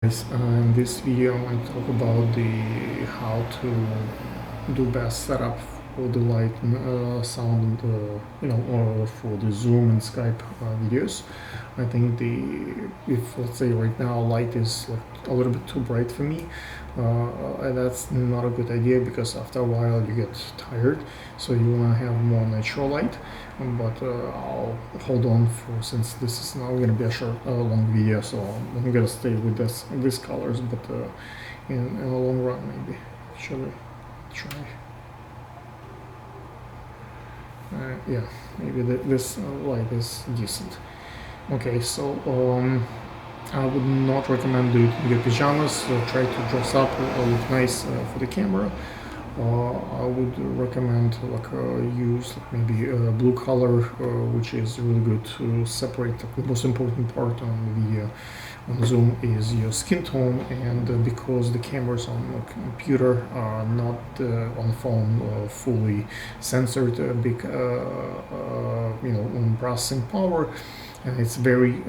Guys, in this video I want to talk about the how to do best setup for the light, sound, or for the Zoom and Skype videos. I think if let's say right now light is like a little bit too bright for me, and that's not a good idea because after a while you get tired, so you want to have more natural light. But I'll hold on since this is now going to be a long video, so I'm going to stay with these colors. But in the long run, maybe should I try? Yeah, maybe this light is decent. Okay, so I would not recommend doing it in your pajamas. So try to dress up, look nice for the camera. I would recommend use maybe a blue color, which is really good to separate. The most important part on the video on Zoom is your skin tone, and because the cameras on the computer are not on phone fully censored, big processing power, and it's very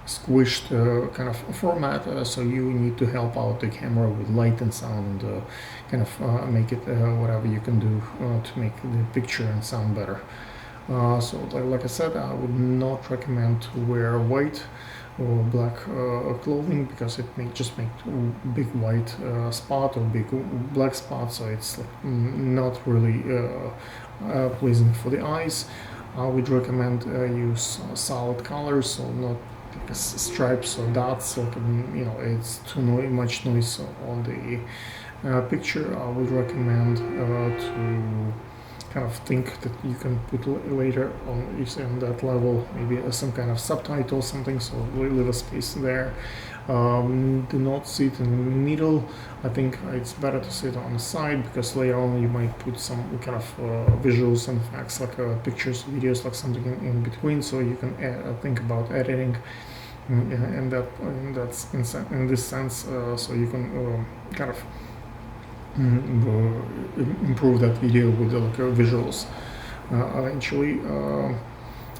squished kind of format, so you need to help out the camera with light and sound, kind of make it whatever you can do to make the picture and sound better. So like I said, I would not recommend to wear white or black clothing because it may just make big white spot or big black spot, so it's like not really pleasing for the eyes. I would recommend use solid colors, so not stripes or dots, like it's too much noise on the picture. I would recommend to kind of think that you can put later on that level maybe some kind of subtitle, something, so leave a space there. Do not sit in the middle. I think it's better to sit on the side because later on you might put some kind of visuals and effects, like pictures, videos, like something in between, so you can think about editing in this sense, so you can kind of improve that video with visuals. Eventually,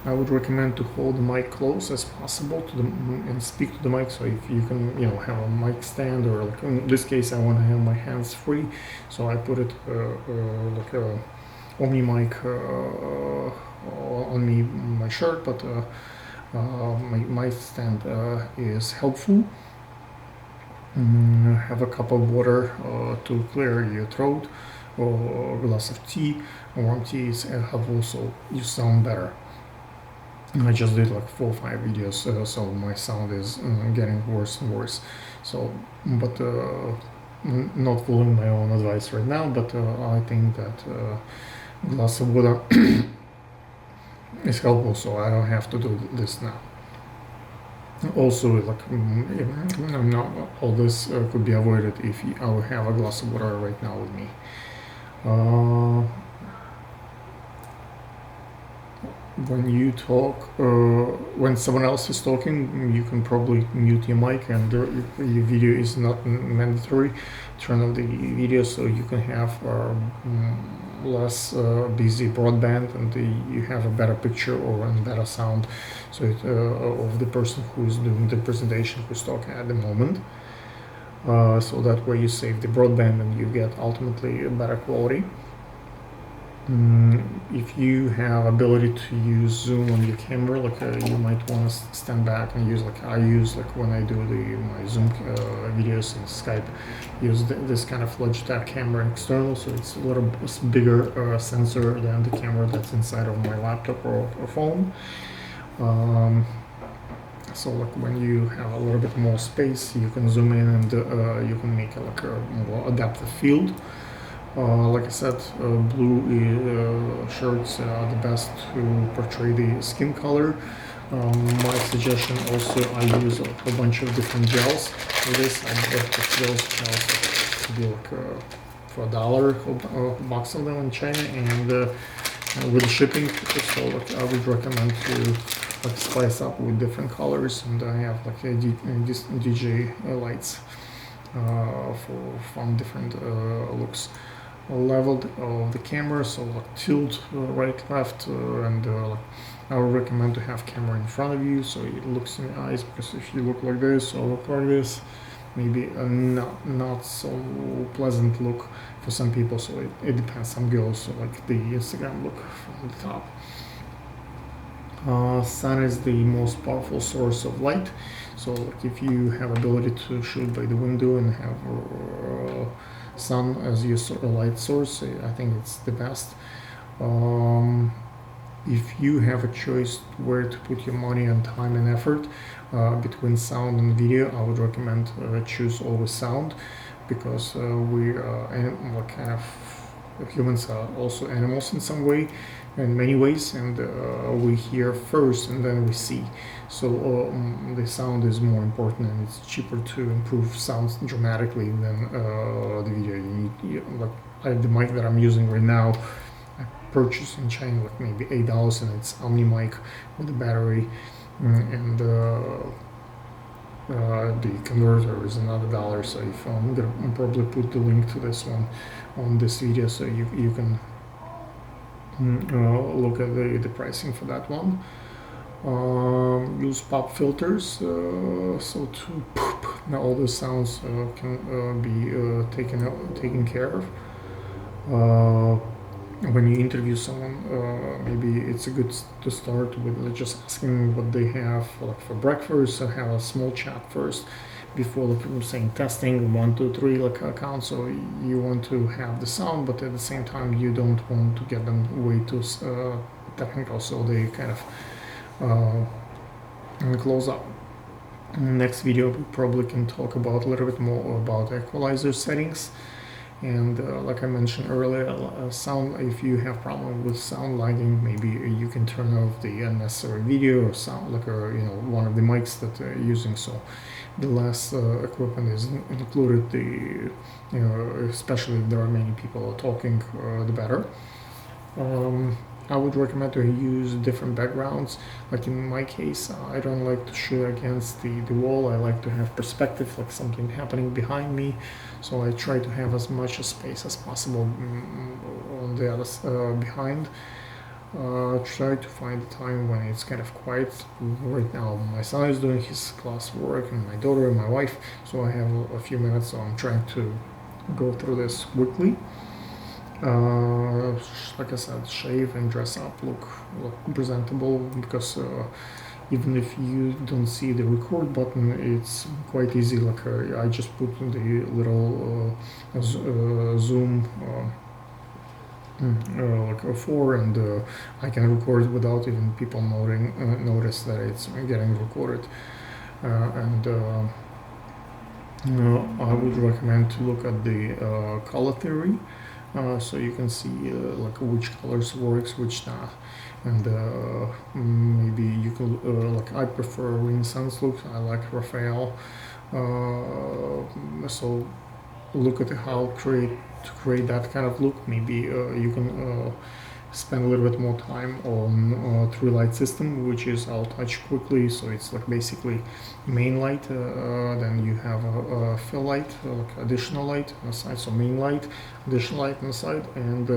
I would recommend to hold the mic close as possible to and speak to the mic. So if you can, have a mic stand, or like in this case, I want to have my hands free, so I put it like a Omni mic on my shirt, but my stand is helpful. Have a cup of water to clear your throat, or a glass of tea. Warm tea is helpful, so you sound better. I just did like 4 or 5 videos, so my sound is getting worse and worse. So, but not following my own advice right now, but I think that glass of water is helpful, so I don't have to do this now. Also, like not all this could be avoided if I would have a glass of water right now with me. When you talk, when someone else is talking, you can probably mute your mic, and your video is not mandatory. Turn off the video so you can have less busy broadband, and you have a better picture or a better sound, so of the person who is doing the presentation, who's talking at the moment. So that way you save the broadband and you get ultimately a better quality. If you have ability to use Zoom on your camera, like you might want to stand back and use, like I use, like when I do my Zoom videos in Skype, use this kind of Logitech camera external, so it's a little bigger sensor than the camera that's inside of my laptop or phone. So like when you have a little bit more space, you can zoom in and you can make like a more adaptive field. Like I said, blue shirts are the best to portray the skin color. My suggestion also, I use a whole bunch of different gels for this. I bought those gels to be like for $1, a box of them in China, and with the shipping, so like I would recommend to like spice up with different colors, and I have like DJ lights for fun different looks. Leveled of the camera, so like tilt right, left, and like I would recommend to have camera in front of you so it looks in the eyes, because if you look like this or look like this, maybe a not so pleasant look for some people. So it depends. Some girls so like the Instagram look from the top. Sun is the most powerful source of light. So like if you have ability to shoot by the window and have sun as your light source, I think it's the best. If you have a choice where to put your money and time and effort between sound and video, I would recommend choose always sound, because we kind of humans are also animals in some way, in many ways, and we hear first and then we see. So the sound is more important, and it's cheaper to improve sounds dramatically than the video. You need, like the mic that I'm using right now, purchased in China like maybe $8, and it's Omni mic with the battery, and the converter is another $1. So if I'm gonna probably put the link to this one on this video, so you can look at the pricing for that one. Use pop filters, so to all the sounds can be taken care of. When you interview someone, maybe it's a good to start with just asking what they have for breakfast, and have a small chat first before saying testing 1 2 3 count. So you want to have the sound, but at the same time you don't want to get them way too technical, so they kind of close up. Next video we probably can talk about a little bit more about equalizer settings. And like I mentioned earlier, sound, if you have problem with sound lagging, maybe you can turn off the unnecessary video or sound, like one of the mics that they're using, so the less equipment is included, especially if there are many people talking, the better. I would recommend to use different backgrounds. Like in my case, I don't like to shoot against the wall. I like to have perspective, like something happening behind me. So I try to have as much space as possible on the other behind. Try to find a time when it's kind of quiet. Right now my son is doing his class work, and my daughter and my wife, so I have a few minutes, so I'm trying to go through this quickly. Like I said, shave and dress up, look presentable, because even if you don't see the record button, it's quite easy. Like I just put the little zoom like a 4, and I can record without even people notice that it's getting recorded. I would recommend to look at the color theory. So you can see like which colors works, which not, and maybe you can like I prefer Renaissance look. I like Raphael. So look at how to create that kind of look. Maybe you can spend a little bit more time on 3-light system, which is I'll touch quickly. So it's like basically main light, then you have a fill light, like additional light on the side, so main light, additional light on the side, and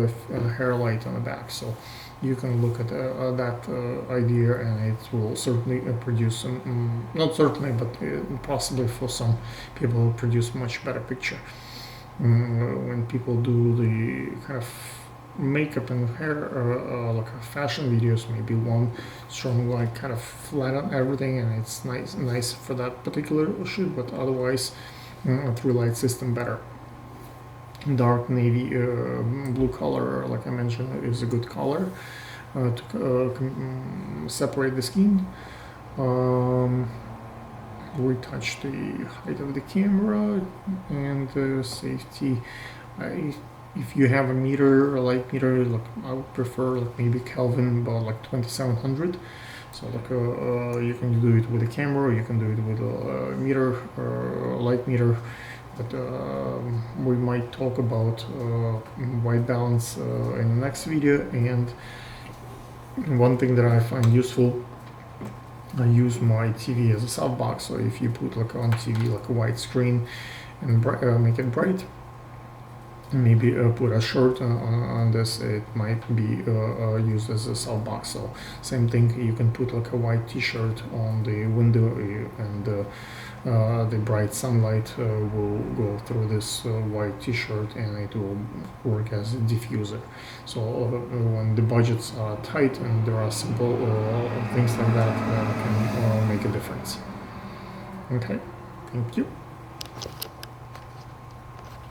hair light on the back. So you can look at that idea, and it will certainly produce not certainly, but possibly for some people produce much better picture. When people do the kind of makeup and hair, like fashion videos, maybe one strong light kind of flatten everything, and it's nice for that particular shoot, but otherwise a 3-light system better. Dark navy blue color, like I mentioned, is a good color to separate the skin. Retouch the height of the camera and safety. If you have a meter, a light meter, like I would prefer like maybe Kelvin, about like 2700. So like you can do it with a camera, you can do it with a meter or a light meter. But we might talk about white balance in the next video. And one thing that I find useful, I use my TV as a softbox. So if you put like on TV like a white screen and make it bright, maybe put a shirt on this, it might be used as a softbox. So same thing, you can put like a white t-shirt on the window, and the bright sunlight will go through this white t-shirt, and it will work as a diffuser. So when the budgets are tight and there are simple things like that can make a difference. Okay, thank you.